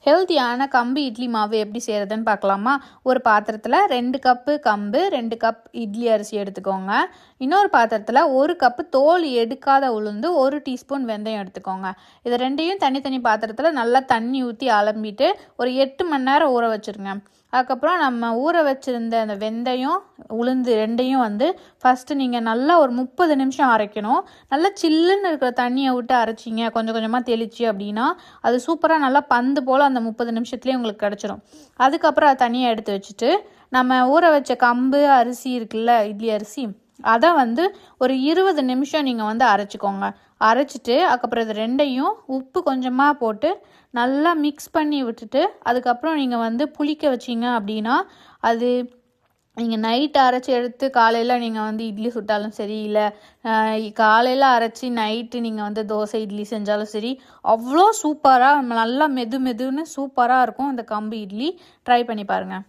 ஹெல்த்தியான கம்பு இட்லி மாவு எப்படி செய்கிறதுன்னு பார்க்கலாமா? ஒரு பாத்திரத்தில் 2 கப்பு கம்பு, 2 கப் இட்லி அரிசி எடுத்துக்கோங்க. இன்னொரு பாத்திரத்தில் 1 கப்பு தோல் எடுக்காத உளுந்து, 1 டீஸ்பூன் வெந்தயம் எடுத்துக்கோங்க. இது ரெண்டையும் தனித்தனி பாத்திரத்தில் நல்லா தண்ணி ஊற்றி அலம்பிட்டு ஒரு 8 மணி நேரம் ஊற வச்சுருங்க. அதுக்கப்புறம் நம்ம ஊற வச்சுருந்த அந்த வெந்தயம், உளுந்து ரெண்டையும் ஃபஸ்ட்டு நீங்கள் நல்லா ஒரு 30 நிமிஷம் அரைக்கணும். நல்லா சில்லுன்னு இருக்கிற தண்ணியை விட்டு அரைச்சிங்க, கொஞ்சம் கொஞ்சமாக தெளிச்சு அப்படின்னா அது சூப்பராக நல்லா பந்து போல் அந்த 30 நிமிஷத்துலேயே உங்களுக்கு கிடச்சிரும். அதுக்கப்புறம் அதை தனியாக எடுத்து வச்சுட்டு, நம்ம ஊற வச்ச கம்பு அரிசி இருக்குல்ல, இட்லி அரிசி, அதை ஒரு 20 நிமிஷம் நீங்கள் அரைச்சிக்கோங்க. அரைச்சிட்டு அதுக்கப்புறம் இது ரெண்டையும் உப்பு கொஞ்சமாக போட்டு நல்லா மிக்ஸ் பண்ணி விட்டுட்டு, அதுக்கப்புறம் நீங்கள் புளிக்க வச்சிங்க அப்படின்னா அது நீங்கள் நைட்டு அரைச்சி எடுத்து காலையில் நீங்கள் இட்லி சுட்டாலும் சரி, இல்லை காலையில் அரைச்சி நைட்டு நீங்கள் தோசை இட்லி செஞ்சாலும் சரி, அவ்வளோ சூப்பராக நல்லா மெது மெதுன்னு சூப்பராக இருக்கும் இந்த கம்பு இட்லி. ட்ரை பண்ணி பாருங்கள்.